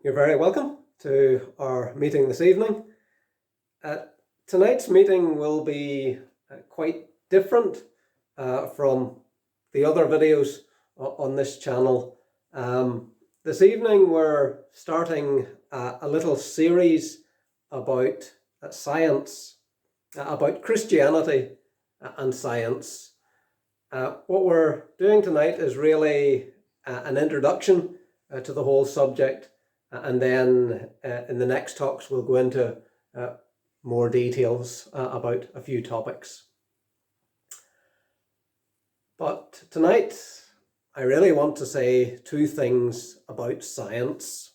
You're very welcome to our meeting this evening. Tonight's meeting will be quite different from the other videos on this channel. This evening we're starting a little series about science, about Christianity and science. What we're doing tonight is really an introduction to the whole subject. And then in the next talks, we'll go into more details about a few topics. But tonight, I really want to say two things about science.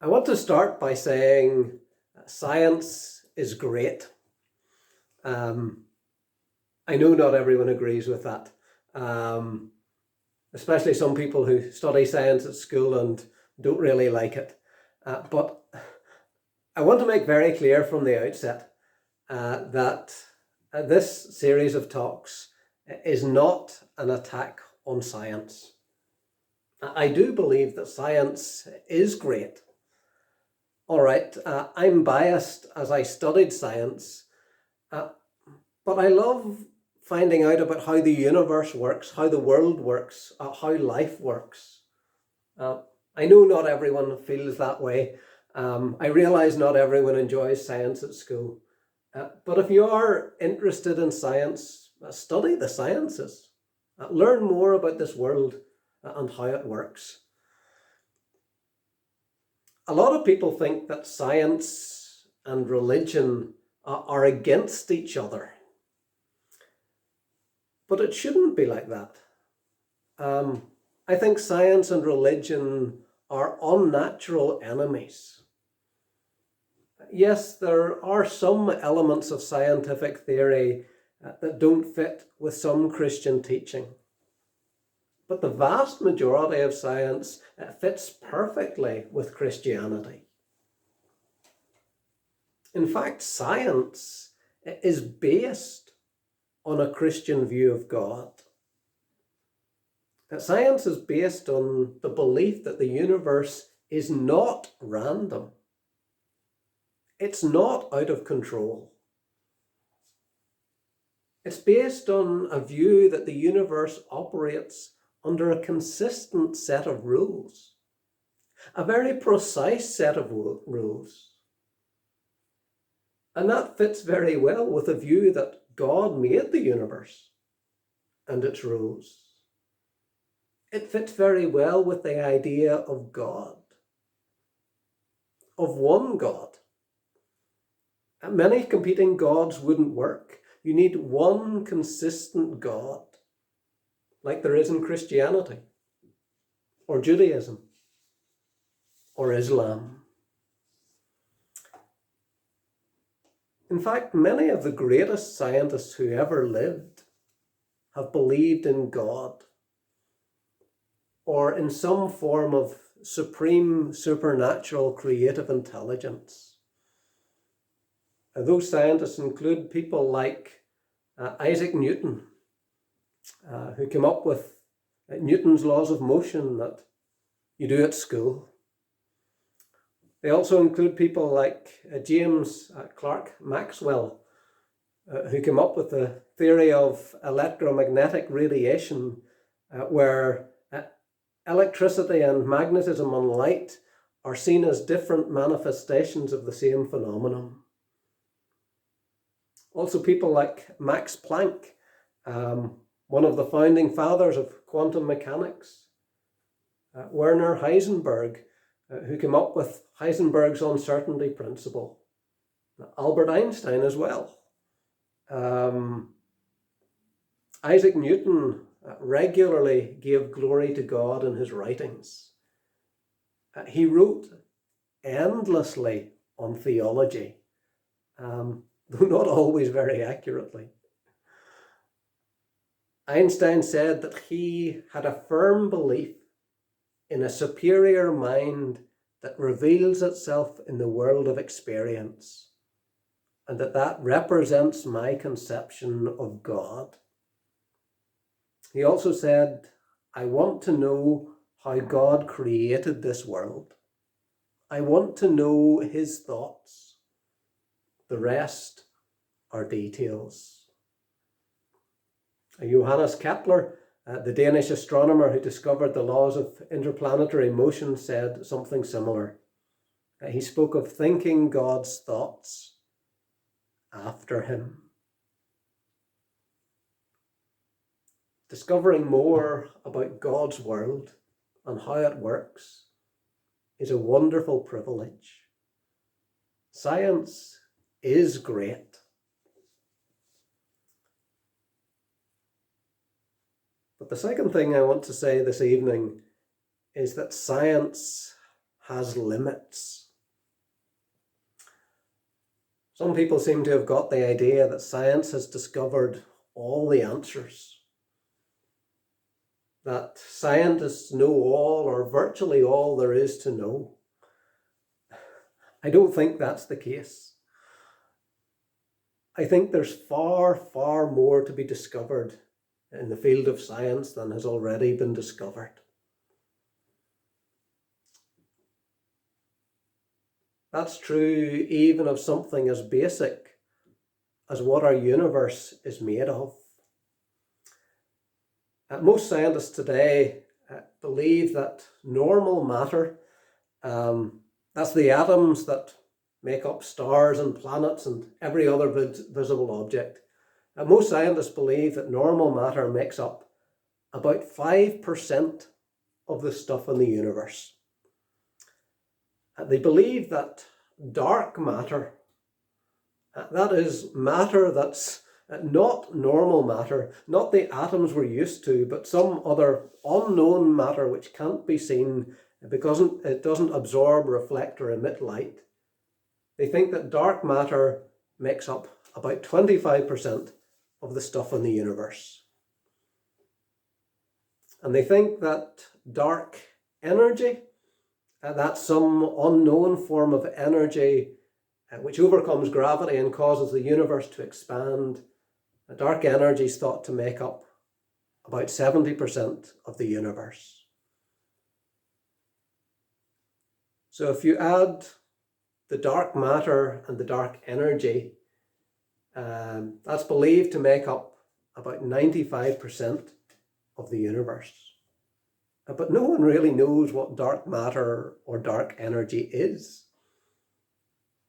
I want to start by saying science is great. I know not everyone agrees with that. Especially some people who study science at school and don't really like it. But I want to make very clear from the outset that this series of talks is not an attack on science. I do believe that science is great. All right, I'm biased as I studied science, but I love finding out about how the universe works, how the world works, how life works. I know not everyone feels that way. I realize not everyone enjoys science at school. But if you are interested in science, study the sciences. Learn more about this world and how it works. A lot of people think that science and religion are against each other. But it shouldn't be like that. I think science and religion are unnatural enemies. Yes, there are some elements of scientific theory that don't fit with some Christian teaching. But the vast majority of science fits perfectly with Christianity. In fact, science is based on a Christian view of God. Science is based on the belief that the universe is not random. It's not out of control. It's based on a view that the universe operates under a consistent set of rules, a very precise set of rules. And that fits very well with the view that God made the universe and its rules. It fits very well with the idea of God, of one God. And many competing gods wouldn't work. You need one consistent God, like there is in Christianity, or Judaism, or Islam. In fact, many of the greatest scientists who ever lived have believed in God, or in some form of supreme supernatural creative intelligence. Those scientists include people like Isaac Newton, who came up with Newton's laws of motion that you do at school. They also include people like James Clerk Maxwell, who came up with the theory of electromagnetic radiation, where electricity and magnetism and light are seen as different manifestations of the same phenomenon. Also people like Max Planck, one of the founding fathers of quantum mechanics, Werner Heisenberg, who came up with Heisenberg's uncertainty principle, Albert Einstein as well. Isaac Newton regularly gave glory to God in his writings. He wrote endlessly on theology, though not always very accurately. Einstein said that he had a firm belief in a superior mind that reveals itself in the world of experience, and that represents my conception of God. He also said, I want to know how God created this world. I want to know his thoughts. The rest are details. Johannes Kepler, the Danish astronomer who discovered the laws of interplanetary motion, said something similar. He spoke of thinking God's thoughts after him. Discovering more about God's world and how it works is a wonderful privilege. Science is great. But the second thing I want to say this evening is that science has limits. Some people seem to have got the idea that science has discovered all the answers, that scientists know all or virtually all there is to know. I don't think that's the case. I think there's far, far more to be discovered in the field of science than has already been discovered. That's true even of something as basic as what our universe is made of. Most scientists today believe that normal matter, that's the atoms that make up stars and planets and every other visible object. Most scientists believe that normal matter makes up about 5% of the stuff in the universe. They believe that dark matter, that is matter that's not normal matter, not the atoms we're used to, but some other unknown matter which can't be seen because it doesn't absorb, reflect, or emit light. They think that dark matter makes up about 25% of the stuff in the universe. And they think that dark energy, that's some unknown form of energy which overcomes gravity and causes the universe to expand. Dark energy is thought to make up about 70% of the universe. So if you add the dark matter and the dark energy, that's believed to make up about 95% of the universe. But no one really knows what dark matter or dark energy is.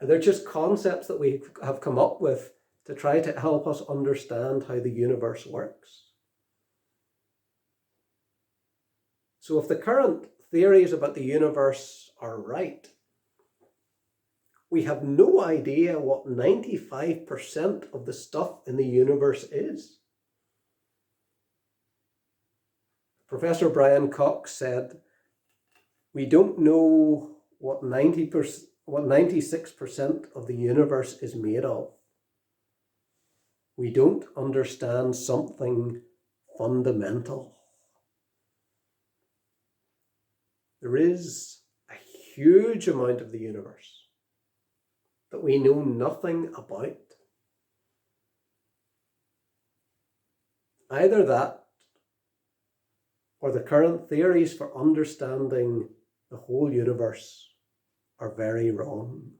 They're just concepts that we have come up with to try to help us understand how the universe works. So if the current theories about the universe are right, we have no idea what 95% of the stuff in the universe is. Professor Brian Cox said, "We don't know what 96% of the universe is made of. We don't understand something fundamental." There is a huge amount of the universe that we know nothing about. Either that or the current theories for understanding the whole universe are very wrong.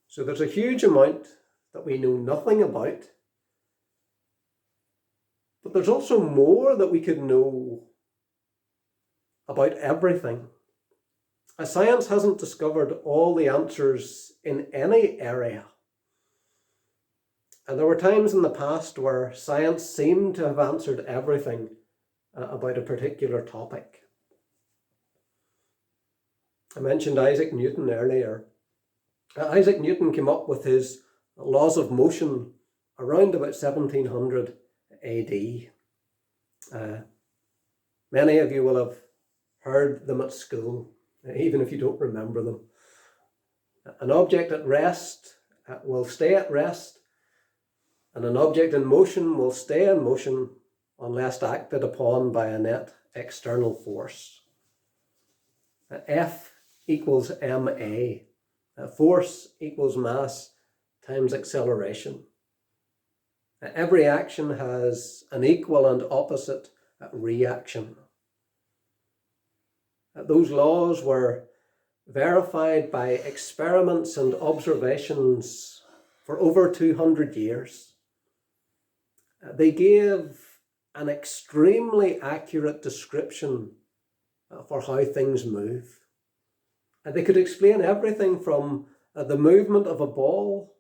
So there's a huge amount that we know nothing about, but there's also more that we could know about everything. Science hasn't discovered all the answers in any area. And there were times in the past where science seemed to have answered everything about a particular topic. I mentioned Isaac Newton earlier. Isaac Newton came up with his laws of motion around about 1700 AD. Many of you will have heard them at school, even if you don't remember them. An object at rest will stay at rest, and an object in motion will stay in motion unless acted upon by a net external force. F equals ma. Force equals mass times acceleration. Every action has an equal and opposite reaction. Those laws were verified by experiments and observations for over 200 years. They gave an extremely accurate description for how things move. They could explain everything from the movement of a ball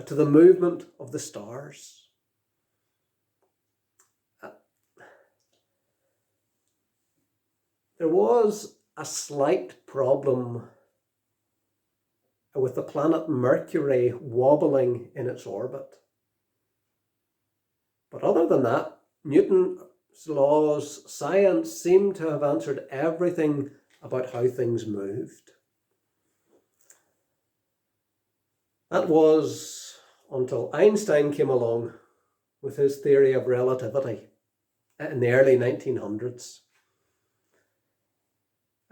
to the movement of the stars. There was a slight problem with the planet Mercury wobbling in its orbit. But other than that, Newton's laws, science seemed to have answered everything about how things moved. That was until Einstein came along with his theory of relativity in the early 1900s.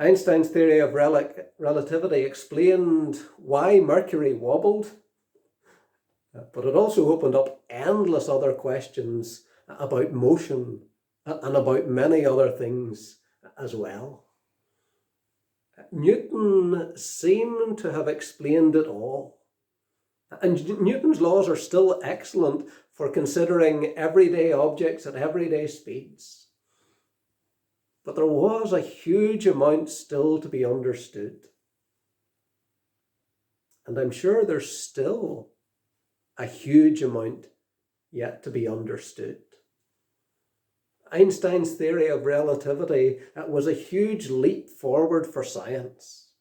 Einstein's theory of relativity explained why Mercury wobbled, but it also opened up endless other questions about motion and about many other things as well. Newton seemed to have explained it all. And Newton's laws are still excellent for considering everyday objects at everyday speeds. But there was a huge amount still to be understood. And I'm sure there's still a huge amount yet to be understood. Einstein's theory of relativity was a huge leap forward for science.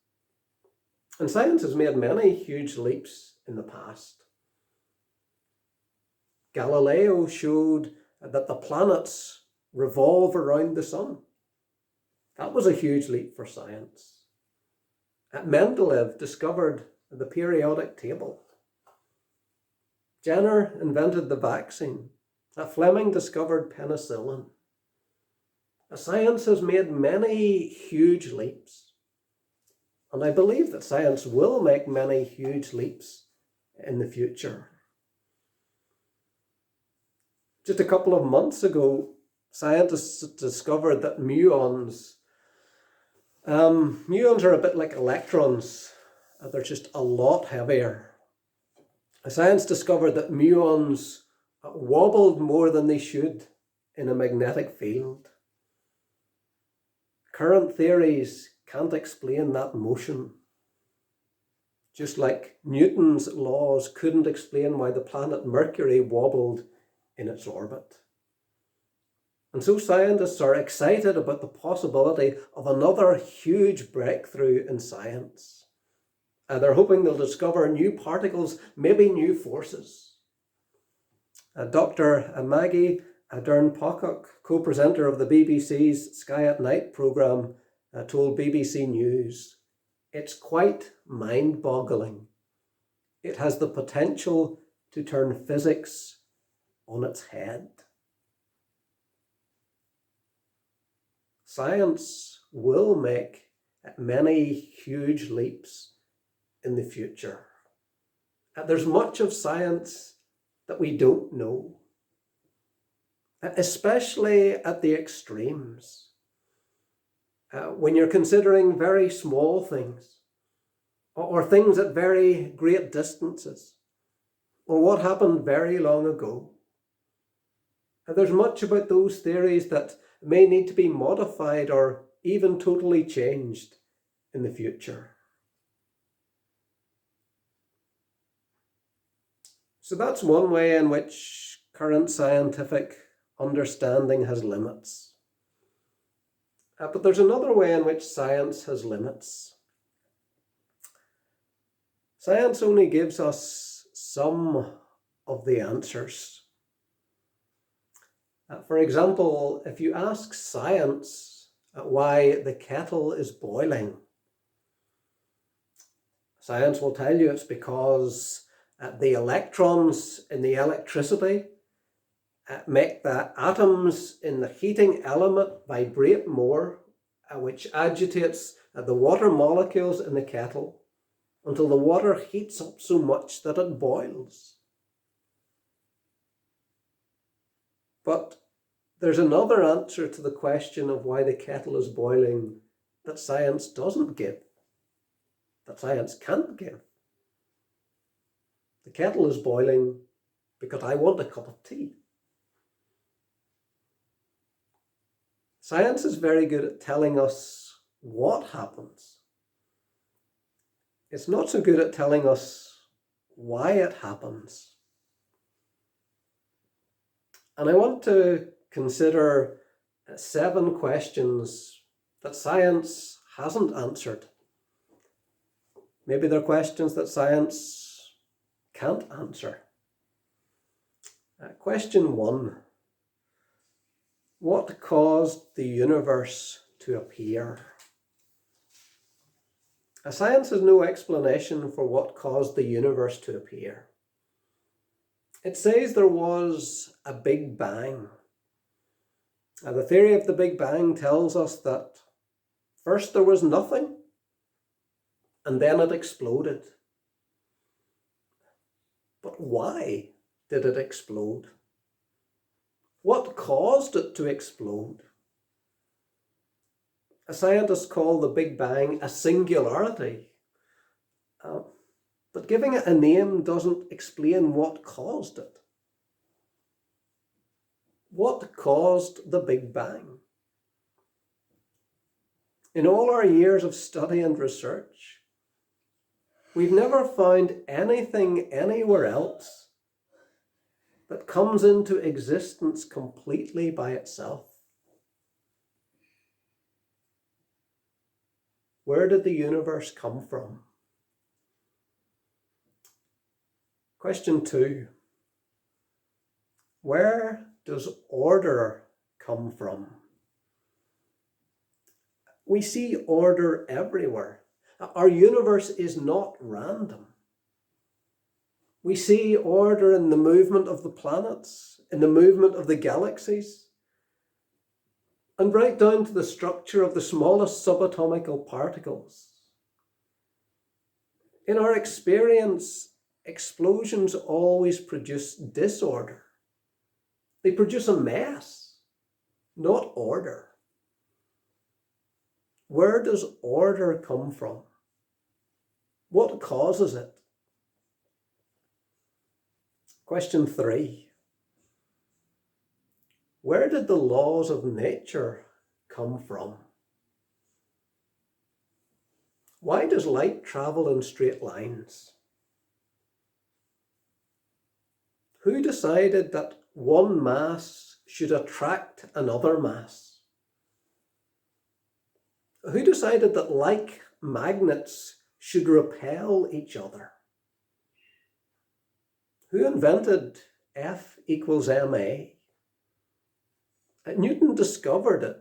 And science has made many huge leaps in the past. Galileo showed that the planets revolve around the sun. That was a huge leap for science. Mendeleev discovered the periodic table. Jenner invented the vaccine. Fleming discovered penicillin. Science has made many huge leaps. And I believe that science will make many huge leaps in the future. Just a couple of months ago, scientists discovered that muons are a bit like electrons. They're just a lot heavier. Science discovered that muons wobbled more than they should in a magnetic field. Current theories can't explain that motion. Just like Newton's laws couldn't explain why the planet Mercury wobbled in its orbit. And so scientists are excited about the possibility of another huge breakthrough in science. They're hoping they'll discover new particles, maybe new forces. Dr. Maggie Ahern-Pocock, co-presenter of the BBC's Sky at Night programme, told BBC News, "It's quite mind-boggling. It has the potential to turn physics on its head." Science will make many huge leaps in the future. There's much of science that we don't know, especially at the extremes. When you're considering very small things, or things at very great distances, or what happened very long ago. There's much about those theories that may need to be modified or even totally changed in the future. So that's one way in which current scientific understanding has limits. But there's another way in which science has limits. Science only gives us some of the answers. For example, if you ask science why the kettle is boiling, science will tell you it's because the electrons in the electricity make the atoms in the heating element vibrate more, which agitates the water molecules in the kettle until the water heats up so much that it boils. But there's another answer to the question of why the kettle is boiling that science doesn't give, that science can't give. The kettle is boiling because I want a cup of tea. Science is very good at telling us what happens. It's not so good at telling us why it happens. And I want to consider 7 questions that science hasn't answered. Maybe they're questions that science can't answer. Question 1. What caused the universe to appear? Science has no explanation for what caused the universe to appear. It says there was a Big Bang. The theory of the Big Bang tells us that first there was nothing, and then it exploded. But why did it explode? What caused it to explode? Scientists call the Big Bang a singularity, but giving it a name doesn't explain what caused it. What caused the Big Bang? In all our years of study and research, we've never found anything anywhere else that comes into existence completely by itself. Where did the universe come from? Question 2. Where does order come from? We see order everywhere. Our universe is not random. We see order in the movement of the planets, in the movement of the galaxies, and right down to the structure of the smallest subatomic particles. In our experience, explosions always produce disorder. They produce a mess, not order. Where does order come from? What causes it? Question 3. Where did the laws of nature come from? Why does light travel in straight lines? Who decided that one mass should attract another mass? Who decided that like magnets should repel each other? Who invented F equals ma? Newton discovered it,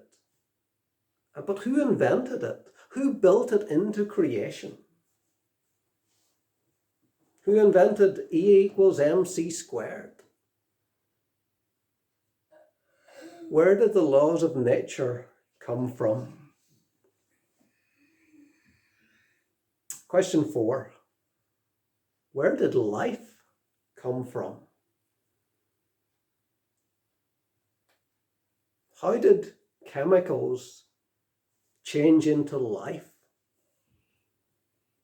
but who invented it? Who built it into creation? Who invented E equals mc squared? Where did the laws of nature come from? Question 4. Where did life come from? How did chemicals change into life?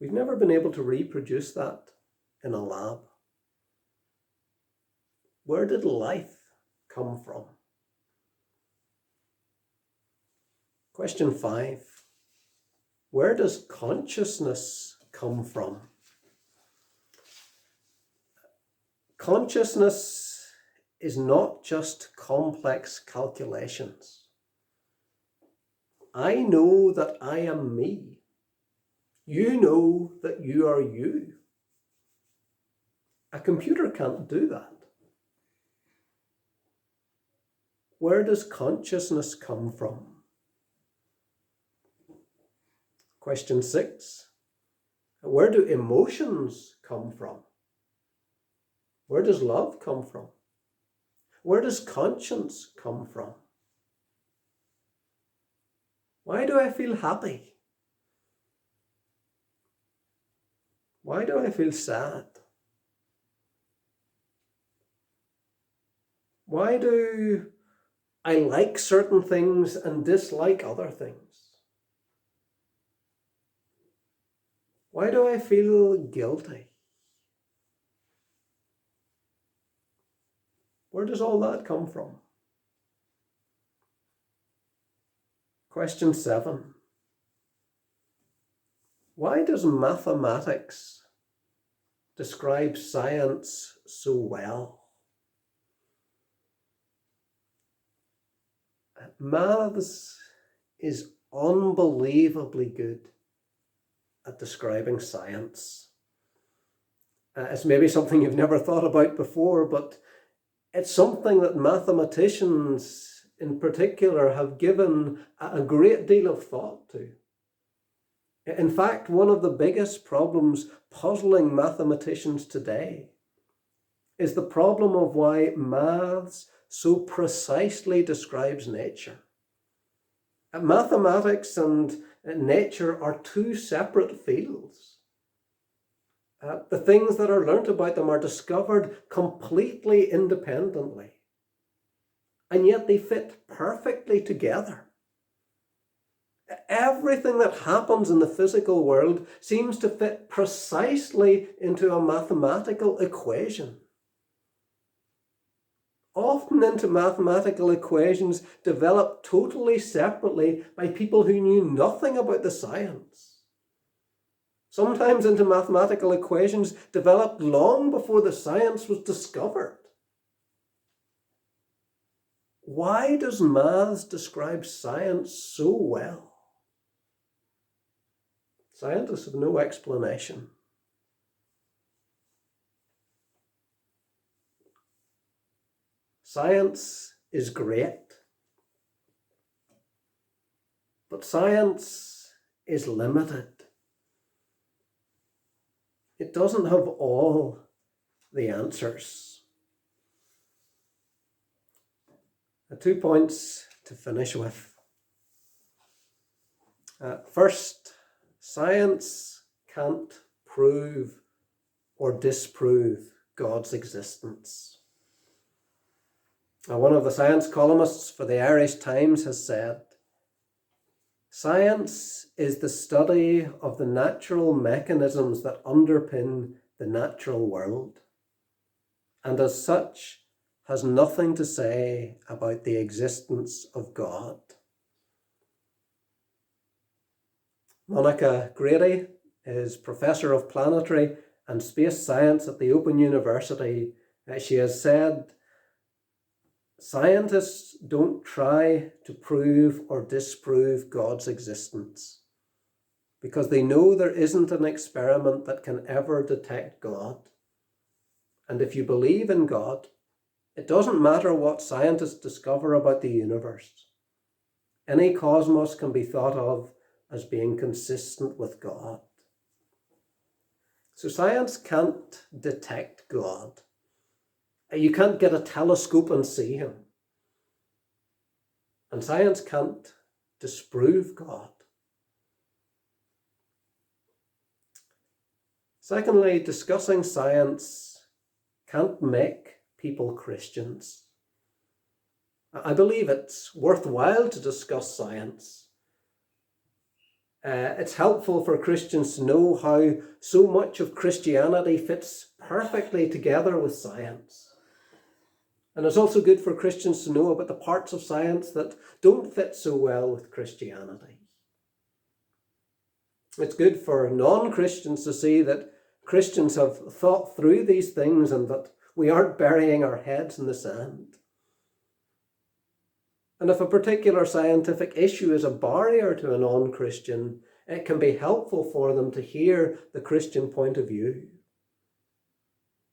We've never been able to reproduce that in a lab. Where did life come from? Question 5. Where does consciousness come from? Consciousness is not just complex calculations. I know that I am me. You know that you are you. A computer can't do that. Where does consciousness come from? Question 6. Where do emotions come from? Where does love come from? Where does conscience come from? Why do I feel happy? Why do I feel sad? Why do I like certain things and dislike other things? Why do I feel guilty? Where does all that come from? Question 7. Why does mathematics describe science so well? Maths is unbelievably good at describing science. It's maybe something you've never thought about before, but it's something that mathematicians in particular have given a great deal of thought to. In fact, one of the biggest problems puzzling mathematicians today is the problem of why maths so precisely describes nature. Mathematics and nature are two separate fields. The things that are learnt about them are discovered completely independently, and yet they fit perfectly together. Everything that happens in the physical world seems to fit precisely into a mathematical equation. Often into mathematical equations developed totally separately by people who knew nothing about the science. Sometimes into mathematical equations developed long before the science was discovered. Why does maths describe science so well? Scientists have no explanation. Science is great, but science is limited. It doesn't have all the answers. 2 points to finish with. First, science can't prove or disprove God's existence. One of the science columnists for the Irish Times has said, "Science is the study of the natural mechanisms that underpin the natural world, and as such has nothing to say about the existence of God." Monica Grady is Professor of Planetary and Space Science at the Open University. She has said, "Scientists don't try to prove or disprove God's existence because they know there isn't an experiment that can ever detect God. And if you believe in God, it doesn't matter what scientists discover about the universe. Any cosmos can be thought of as being consistent with God." So science can't detect God. You can't get a telescope and see him. And science can't disprove God. Secondly, discussing science can't make people Christians. I believe it's worthwhile to discuss science. It's helpful for Christians to know how so much of Christianity fits perfectly together with science. And it's also good for Christians to know about the parts of science that don't fit so well with Christianity. It's good for non-Christians to see that Christians have thought through these things and that we aren't burying our heads in the sand. And if a particular scientific issue is a barrier to a non-Christian, it can be helpful for them to hear the Christian point of view.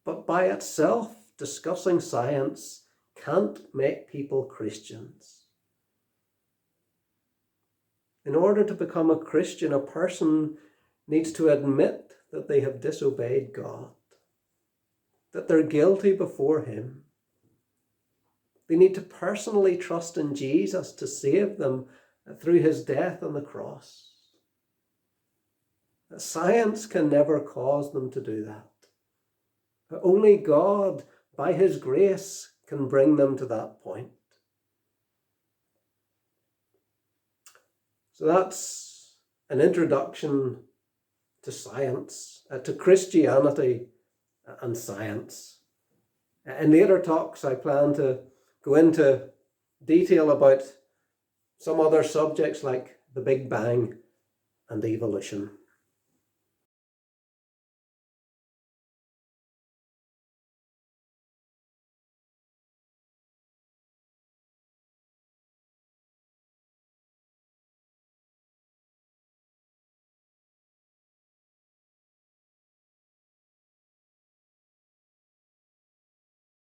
But by itself, discussing science can't make people Christians. In order to become a Christian, a person needs to admit that they have disobeyed God, that they're guilty before Him. They need to personally trust in Jesus to save them through His death on the cross. Science can never cause them to do that. Only God, by His grace, can bring them to that point. So that's an introduction to science, to Christianity and science. In later talks, I plan to go into detail about some other subjects like the Big Bang and evolution.